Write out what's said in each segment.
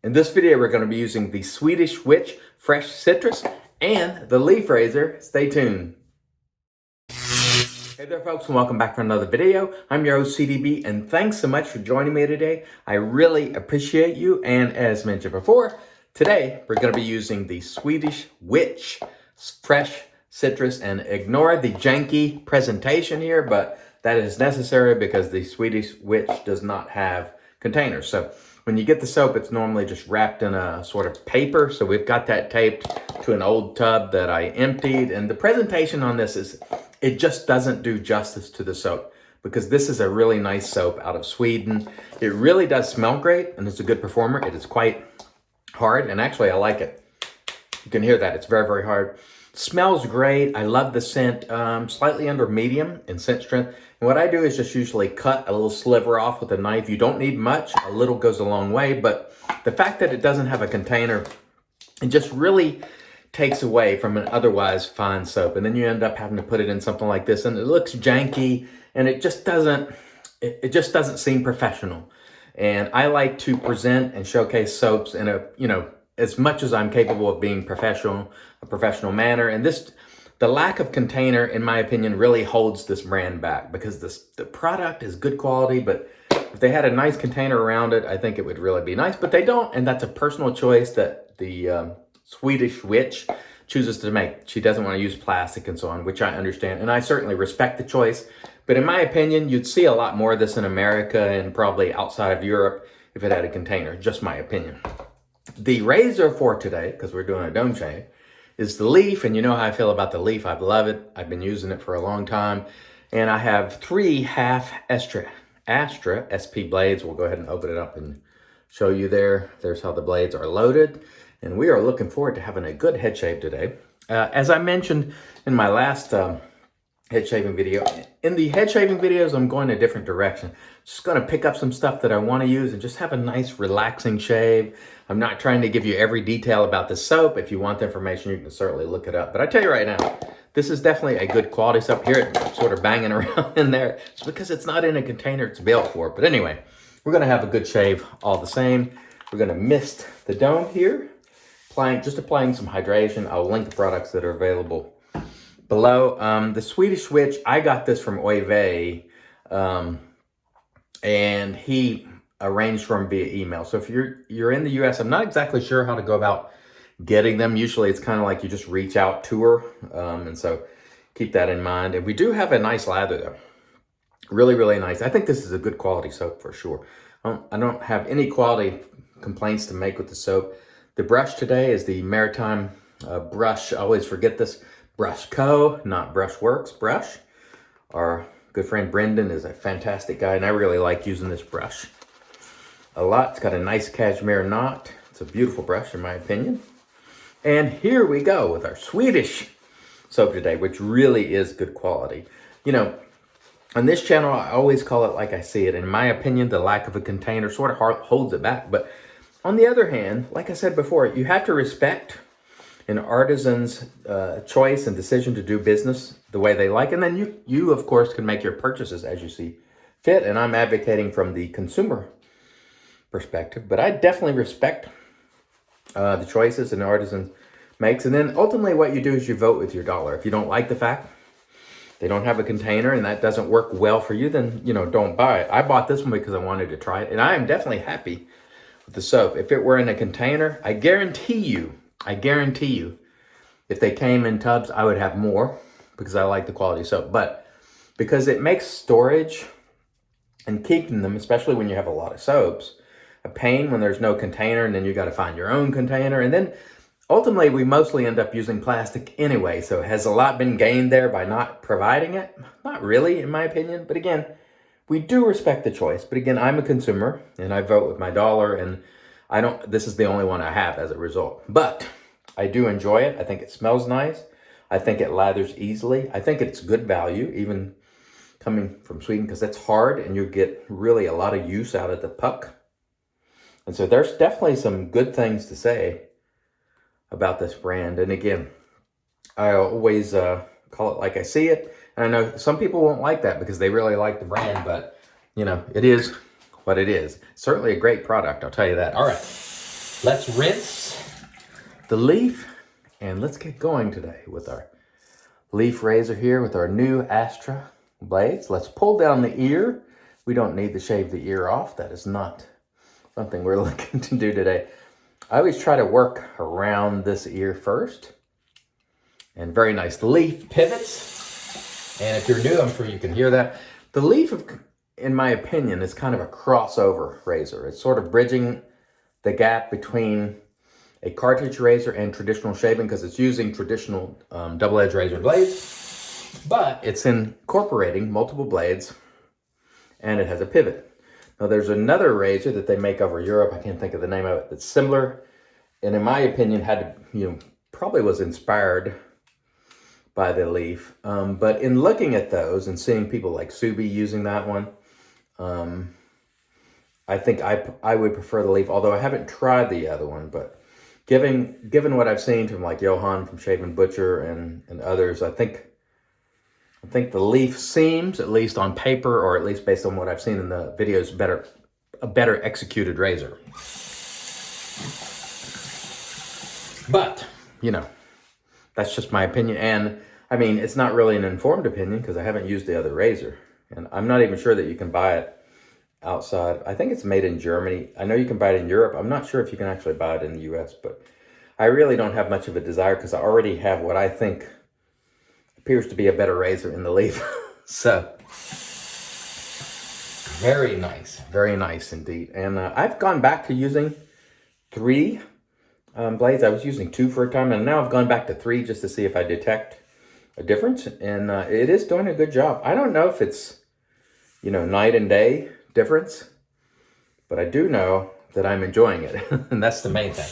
In this video, we're going to be using the Swedish Witch Fresh Citrus and the Leaf Razor. Stay tuned. Hey there folks, and welcome back for another video. I'm your host CDB, and thanks so much for joining me today. I really appreciate you, and as mentioned before, today we're going to be using the Swedish Witch Fresh Citrus, and ignore the janky presentation here, but that is necessary because the Swedish Witch does not have containers. So when you get the soap, it's normally just wrapped in a sort of paper. So we've got that taped to an old tub that I emptied. And the presentation on this is, it just doesn't do justice to the soap because this is a really nice soap out of Sweden. It really does smell great and it's a good performer. It is quite hard and actually I like it. You can hear that, it's very, very hard. Smells great. I love the scent, slightly under medium in scent strength. And what I do is just usually cut a little sliver off with a knife. You don't need much. A little goes a long way. But the fact that it doesn't have a container, it just really takes away from an otherwise fine soap. And then you end up having to put it in something like this. And it looks janky. And it just doesn't seem professional. And I like to present and showcase soaps in a, as much as I'm capable of being professional, a professional manner. And the lack of container, in my opinion, really holds this brand back because the product is good quality, but if they had a nice container around it, I think it would really be nice, but they don't. And that's a personal choice that the Swedish Witch chooses to make. She doesn't want to use plastic and so on, which I understand. And I certainly respect the choice. But in my opinion, you'd see a lot more of this in America and probably outside of Europe if it had a container, just my opinion. The razor for today, because we're doing a dome shave, is the Leaf, and you know how I feel about the Leaf. I love it. I've been using it for a long time. And I have 3 half Astra SP blades. We'll go ahead and open it up and show you there. There's how the blades are loaded. And we are looking forward to having a good head shave today. As I mentioned in my last head shaving video, in the head shaving videos, I'm going a different direction. Just going to pick up some stuff that I want to use and just have a nice relaxing shave. I'm not trying to give you every detail about the soap. If you want the information, you can certainly look it up. But I tell you right now, this is definitely a good quality soap. Here it's sort of banging around in there. It's because it's not in a container it's built for. But anyway, we're going to have a good shave all the same. We're going to mist the dome here, just applying some hydration. I'll link the products that are available below. The Swedish Witch, I got this from Oive, and he arranged for them via email. So if you're in the US, I'm not exactly sure how to go about getting them. Usually it's kind of like you just reach out to her, and so keep that in mind. And we do have a nice lather though. Really, really nice. I think this is a good quality soap for sure. I don't have any quality complaints to make with the soap. The brush today is the Maritime brush. I always forget this. Brush Co., not Brushworks brush. Our good friend Brendan is a fantastic guy, and I really like using this brush a lot. It's got a nice cashmere knot. It's a beautiful brush, in my opinion. And here we go with our Swedish soap today, which really is good quality. On this channel, I always call it like I see it. In my opinion, the lack of a container sort of holds it back. But on the other hand, like I said before, you have to respect an artisan's choice and decision to do business the way they like. And then you of course, can make your purchases as you see fit. And I'm advocating from the consumer perspective. But I definitely respect the choices an artisan makes. And then ultimately what you do is you vote with your dollar. If you don't like the fact they don't have a container and that doesn't work well for you, then, don't buy it. I bought this one because I wanted to try it. And I am definitely happy with the soap. If it were in a container, I guarantee you, if they came in tubs, I would have more because I like the quality soap. But because it makes storage and keeping them, especially when you have a lot of soaps, a pain when there's no container and then you got to find your own container. And then ultimately, we mostly end up using plastic anyway. So has a lot been gained there by not providing it? Not really, in my opinion. But again, we do respect the choice. But again, I'm a consumer and I vote with my dollar, and this is the only one I have as a result. But I do enjoy it. I think it smells nice. I think it lathers easily. I think it's good value, even coming from Sweden, because it's hard and you get really a lot of use out of the puck. And so there's definitely some good things to say about this brand. And again, I always call it like I see it. And I know some people won't like that because they really like the brand, but it is what it is. Certainly a great product, I'll tell you that. All right. let's rinse the leaf and let's get going today with our leaf razor here with our new Astra blades. Let's pull down the ear. We don't need to shave the ear off. That is not something we're looking to do today. I always try to work around this ear first. And very nice. The leaf pivots. And if you're new, I'm sure you can hear that. The leaf, in my opinion, is kind of a crossover razor. It's sort of bridging the gap between a cartridge razor and traditional shaving because it's using traditional double-edged razor blades, but it's incorporating multiple blades and it has a pivot. Now there's another razor that they make over Europe, I can't think of the name of it, that's similar, and in my opinion had to, probably was inspired by the leaf. But in looking at those and seeing people like Subi using that one, I think I would prefer the leaf, although I haven't tried the other one, but given what I've seen from like Johan from Shave and Butcher and others, I think the leaf seems, at least on paper, or at least based on what I've seen in the videos, a better executed razor. But, that's just my opinion. And I mean, it's not really an informed opinion because I haven't used the other razor. And I'm not even sure that you can buy it outside. I think it's made in Germany. I know you can buy it in Europe. I'm not sure if you can actually buy it in the US, but I really don't have much of a desire because I already have what I think appears to be a better razor in the leaf. So, very nice indeed. And I've gone back to using 3 blades. I was using 2 for a time, and now I've gone back to 3 just to see if I detect a difference. And it is doing a good job. I don't know if it's, night and day difference, but I do know that I'm enjoying it, and that's the main thing.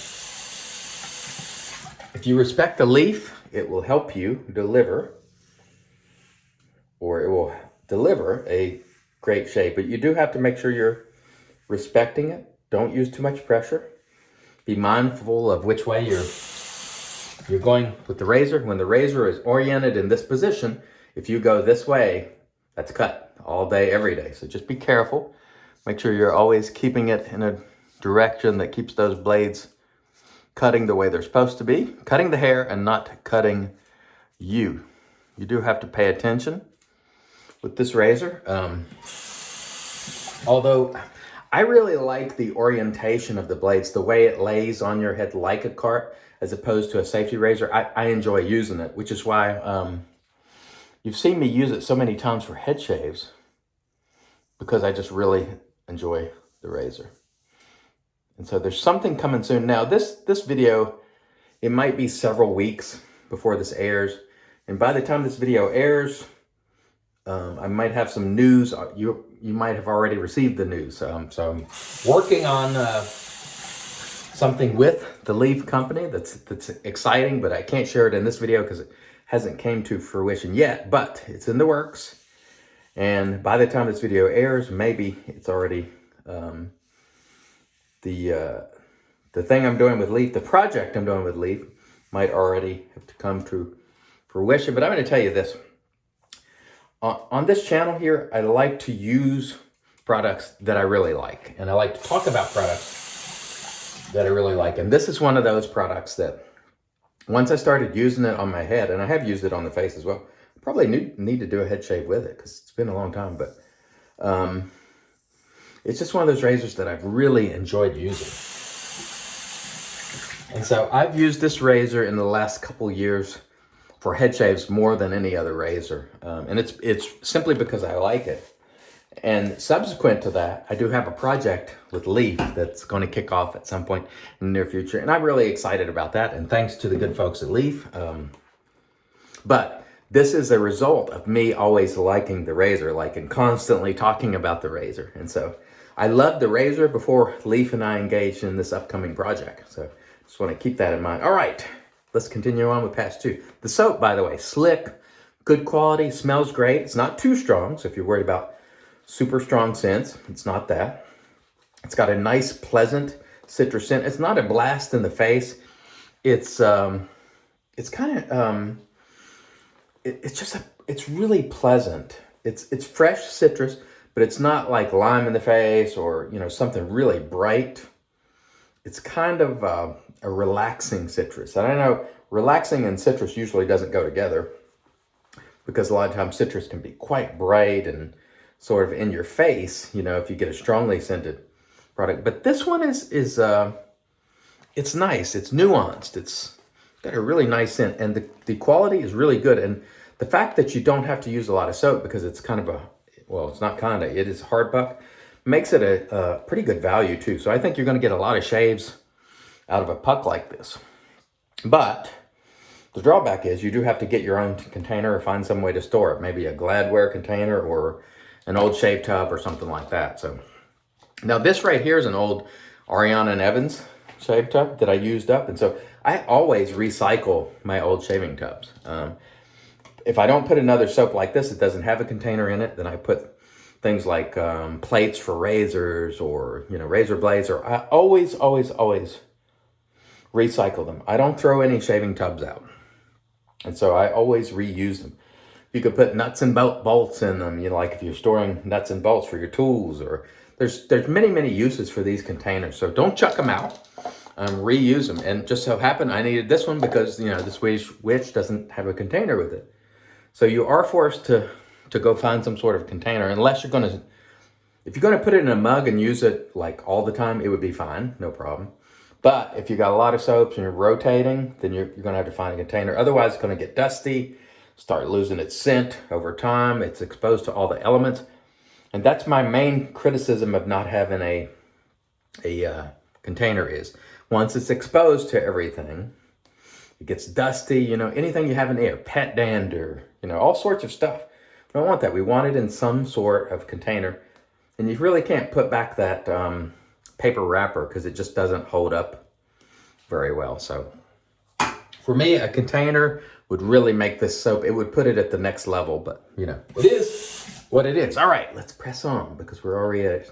If you respect the leaf, it will help you deliver, or it will deliver a great shave, but you do have to make sure you're respecting it. Don't use too much pressure. Be mindful of which way you're going with the razor. When the razor is oriented in this position, if you go this way, that's cut all day, every day. So just be careful. Make sure you're always keeping it in a direction that keeps those blades cutting the way they're supposed to be, cutting the hair and not cutting you. You do have to pay attention with this razor. Although I really like the orientation of the blades, the way it lays on your head like a cart as opposed to a safety razor. I enjoy using it, which is why you've seen me use it so many times for head shaves, because I just really enjoy the razor. And so there's something coming soon. Now this video, it might be several weeks before this airs. And by the time this video airs, I might have some news. You might have already received the news. So I'm working on something with the Leaf Company that's exciting, but I can't share it in this video because it hasn't came to fruition yet, but it's in the works. And by the time this video airs, maybe it's already the thing I'm doing with Leaf, the project I'm doing with Leaf, might already have to come to fruition. But I'm going to tell you this. On this channel here, I like to use products that I really like. And I like to talk about products that I really like. And this is one of those products that once I started using it on my head, and I have used it on the face as well, I probably need to do a head shave with it because it's been a long time. But it's just one of those razors that I've really enjoyed using. And so I've used this razor in the last couple years for head shaves more than any other razor. And it's simply because I like it. And subsequent to that, I do have a project with Leaf that's going to kick off at some point in the near future. And I'm really excited about that. And thanks to the good folks at Leaf. But this is a result of me always liking the razor, and constantly talking about the razor. And so I loved the razor before Leaf and I engaged in this upcoming project. So just want to keep that in mind. All right, let's continue on with patch 2. The soap, by the way, slick, good quality, smells great. It's not too strong, so if you're worried about super strong scents, it's not that. It's got a nice, pleasant citrus scent. It's not a blast in the face. It's kind of it's really pleasant. It's fresh citrus, but it's not like lime in the face or something really bright. it's kind of a relaxing citrus. And I know relaxing and citrus usually doesn't go together because a lot of times citrus can be quite bright and sort of in your face, you know, if you get a strongly scented product. But this one is it's nice, it's nuanced, it's got a really nice scent, and the quality is really good. And the fact that you don't have to use a lot of soap because it's kind of it's not kind of, it is hard buck, makes it a pretty good value too. So I think you're gonna get a lot of shaves out of a puck like this. But the drawback is you do have to get your own container or find some way to store it. Maybe a Gladware container or an old shave tub or something like that. So now this right here is an old Ariana and Evans shave tub that I used up. And so I always recycle my old shaving tubs. If I don't put another soap like this, it doesn't have a container in it, then I put things like plates for razors or, you know, razor blades, or I always recycle them. I don't throw any shaving tubs out. And so I always reuse them. You could put nuts and bolts in them, you know, like if you're storing nuts and bolts for your tools, or there's many uses for these containers. So don't chuck them out, reuse them. And just so happened I needed this one because, you know, the Swedish Witch doesn't have a container with it. So you are forced to go find some sort of container, unless you're gonna, if you're gonna put it in a mug and use it like all the time, it would be fine, no problem. But if you got a lot of soaps and you're rotating, then you're gonna have to find a container. Otherwise it's gonna get dusty, start losing its scent over time. It's exposed to all the elements. And that's my main criticism of not having a container is, once it's exposed to everything, it gets dusty, you know, anything you have in there, pet dander, you know, all sorts of stuff. We don't want that. We want it in some sort of container. And you really can't put back that paper wrapper because it just doesn't hold up very well. So for me, a container would really make this soap, it would put it at the next level, but you know, it is what it is. All right, let's press on because we're already at,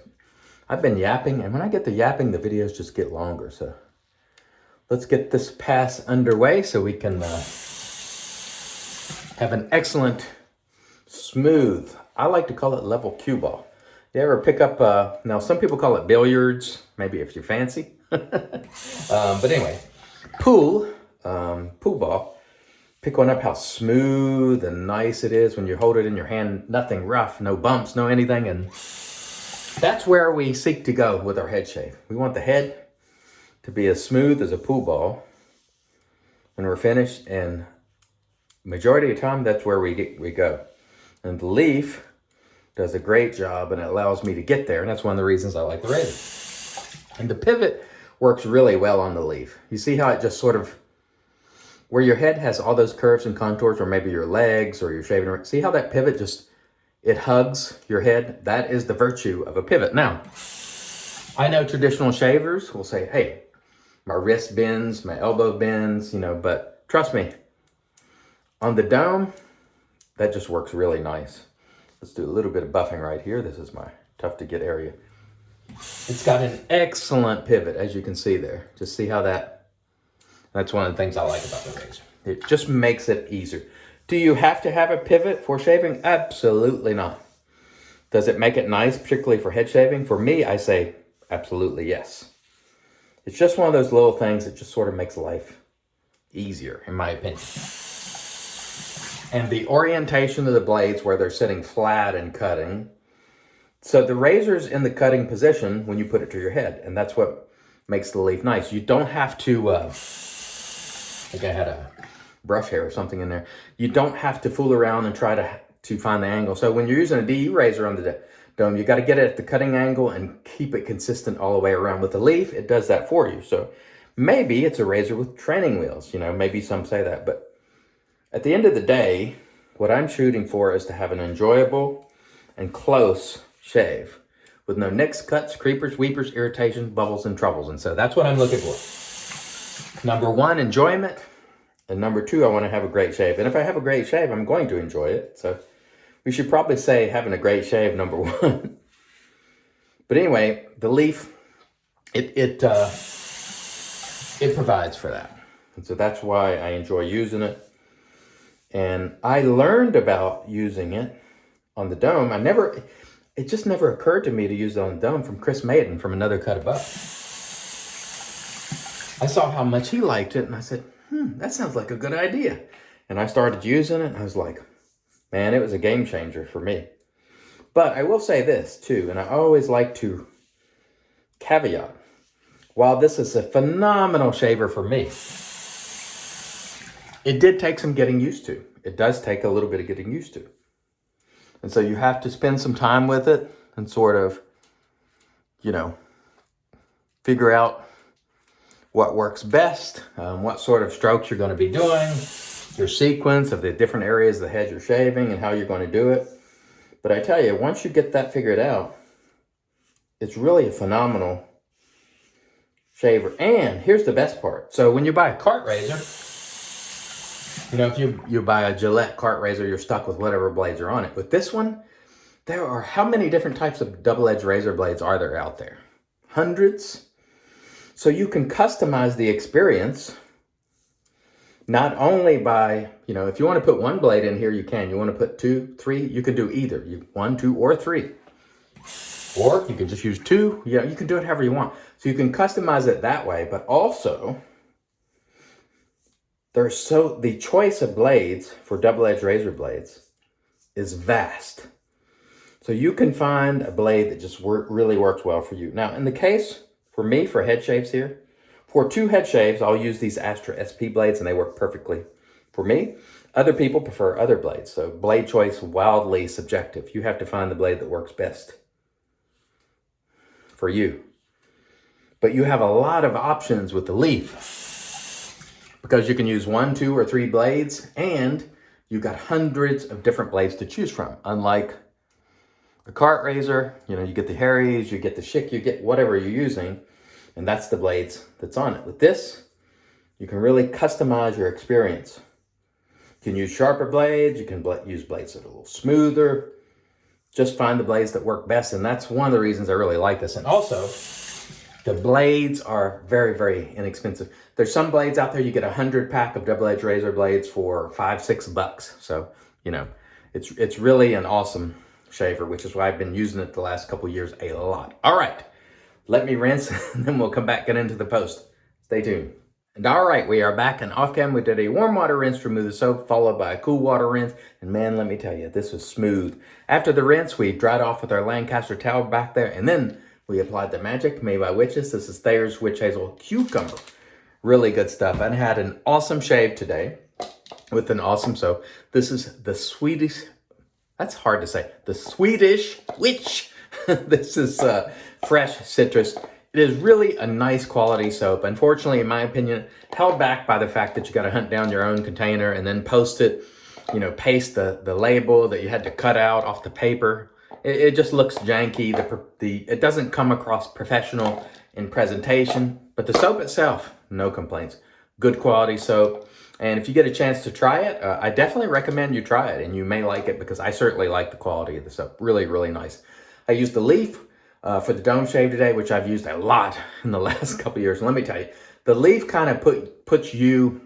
I've been yapping, and when I get to yapping, the videos just get longer. So let's get this pass underway so we can have an excellent, smooth, I like to call it level cue ball. You ever pick up, now some people call it billiards, maybe if you're fancy. But anyway, pool ball. Pick one up, how smooth and nice it is when you hold it in your hand. Nothing rough, no bumps, no anything. And that's where we seek to go with our head shave. We want the head to be as smooth as a pool ball when we're finished. And majority of the time, that's where we go. And the leaf does a great job, and it allows me to get there. And that's one of the reasons I like the razor. And the pivot works really well on the leaf. You see how it just sort of, where your head has all those curves and contours, or maybe your legs or your shaving, see how that pivot just, it hugs your head? That is the virtue of a pivot. Now, I know traditional shavers will say, hey, my wrist bends, my elbow bends, you know, but trust me, on the dome, that just works really nice. Let's do a little bit of buffing right here. This is my tough to get area. It's got an excellent pivot, as you can see there. Just see how that's one of the things I like about the razor. It just makes it easier. Do you have to have a pivot for shaving? Absolutely not. Does it make it nice, particularly for head shaving? For me, I say absolutely yes. It's just one of those little things that just sort of makes life easier, in my opinion. And the orientation of the blades where they're sitting flat and cutting. So the razor's in the cutting position when you put it to your head, and that's what makes the leaf nice. You don't have to, I think I had a brush hair or something in there. You don't have to fool around and try to find the angle. So when you're using a DE razor on the dome, you got to get it at the cutting angle and keep it consistent all the way around. With the leaf, it does that for you. So maybe it's a razor with training wheels, you know, maybe some say that, but at the end of the day, what I'm shooting for is to have an enjoyable and close shave with no nicks, cuts, creepers, weepers, irritation, bubbles, and troubles. And so that's what I'm looking for. Number one, enjoyment. And number two, I want to have a great shave. And if I have a great shave, I'm going to enjoy it. So we should probably say having a great shave, number one. But anyway, the leaf, it provides for that. And so that's why I enjoy using it. And I learned about using it on the dome. It just never occurred to me to use it on the dome from Chris Maiden from Another Cut Above. I saw how much he liked it, and I said, that sounds like a good idea. And I started using it, and I was like, man, it was a game changer for me. But I will say this, too, and I always like to caveat. While this is a phenomenal shaver for me, it did take some getting used to. It does take a little bit of getting used to. And so you have to spend some time with it and sort of, figure out what works best, what sort of strokes you're going to be doing, your sequence of the different areas of the head you're shaving and how you're going to do it. But I tell you, once you get that figured out, it's really a phenomenal shaver. And here's the best part. So when you buy a cart razor, if you buy a Gillette cart razor, you're stuck with whatever blades are on it. With this one, there are, how many different types of double-edged razor blades are there out there? Hundreds. So you can customize the experience, not only by, if you want to put one blade in here, you can. You want to put 2, 3, you can do either. 1, 2, or 3. Or you can just use 2. You can do it however you want. So you can customize it that way, but also the choice of blades for double-edged razor blades is vast. So you can find a blade that just really works well for you. Now, in the case for me, for head shaves here, for 2 head shaves, I'll use these Astra SP blades, and they work perfectly for me. Other people prefer other blades, so blade choice, wildly subjective. You have to find the blade that works best for you. But you have a lot of options with the leaf, because you can use 1, 2, or 3 blades, and you've got hundreds of different blades to choose from. Unlike the cart razor, you get the Harry's, you get the Schick, you get whatever you're using, and that's the blades that's on it. With this, you can really customize your experience. You can use sharper blades, you can use blades that are a little smoother. Just find the blades that work best, and that's one of the reasons I really like this. And also, the blades are very, very inexpensive. There's some blades out there, you get a 100-pack of double-edged razor blades for $5, $6. So, it's really an awesome shaver, which is why I've been using it the last couple of years a lot. All right, let me rinse, and then we'll come back and into the post. Stay tuned. And all right, we are back, and off cam we did a warm water rinse to remove the soap, followed by a cool water rinse, and man, let me tell you, this was smooth. After the rinse, we dried off with our Lancaster towel back there, and then we applied the magic made by witches. This is Thayer's Witch Hazel Cucumber. Really good stuff. I had an awesome shave today with an awesome soap. This is the Swedish, that's hard to say, the Swedish Witch. This is fresh citrus. It is really a nice quality soap. Unfortunately, in my opinion, held back by the fact that you got to hunt down your own container and then post it, paste the label that you had to cut out off the paper. It just looks janky. It doesn't come across professional in presentation, but the soap itself, no complaints. Good quality soap. And if you get a chance to try it, I definitely recommend you try it, and you may like it because I certainly like the quality of the soap. Really, really nice. I used the leaf for the dome shave today, which I've used a lot in the last couple of years. And let me tell you, the leaf kind of puts you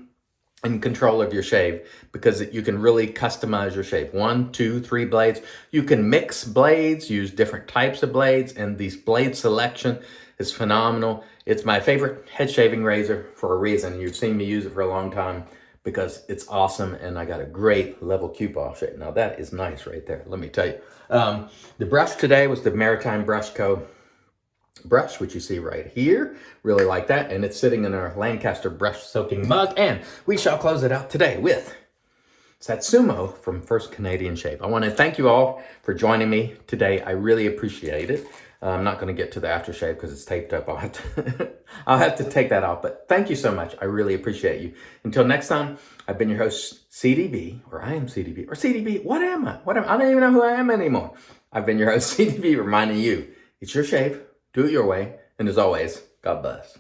in control of your shave because you can really customize your shave. 1, 2, 3 blades. You can mix blades, use different types of blades, and these blade selection is phenomenal. It's my favorite head shaving razor for a reason. You've seen me use it for a long time because it's awesome, and I got a great level cue ball shave. Now that is nice right there, let me tell you. The brush today was the Maritime Brush Co. brush, which you see right here. Really like that, and it's sitting in our Lancaster brush soaking mug, and we shall close it out today with Satsumo from First Canadian Shave. I want to thank you all for joining me today. I really appreciate it. I'm not going to get to the aftershave because it's taped up. I'll have to take that off, but thank you so much. I really appreciate you. Until next time, I've been your host, CDB, or IAMCDB, or CDB. What am I? I don't even know who I am anymore. I've been your host, CDB, reminding you, it's your shave, do it your way, and as always, God bless.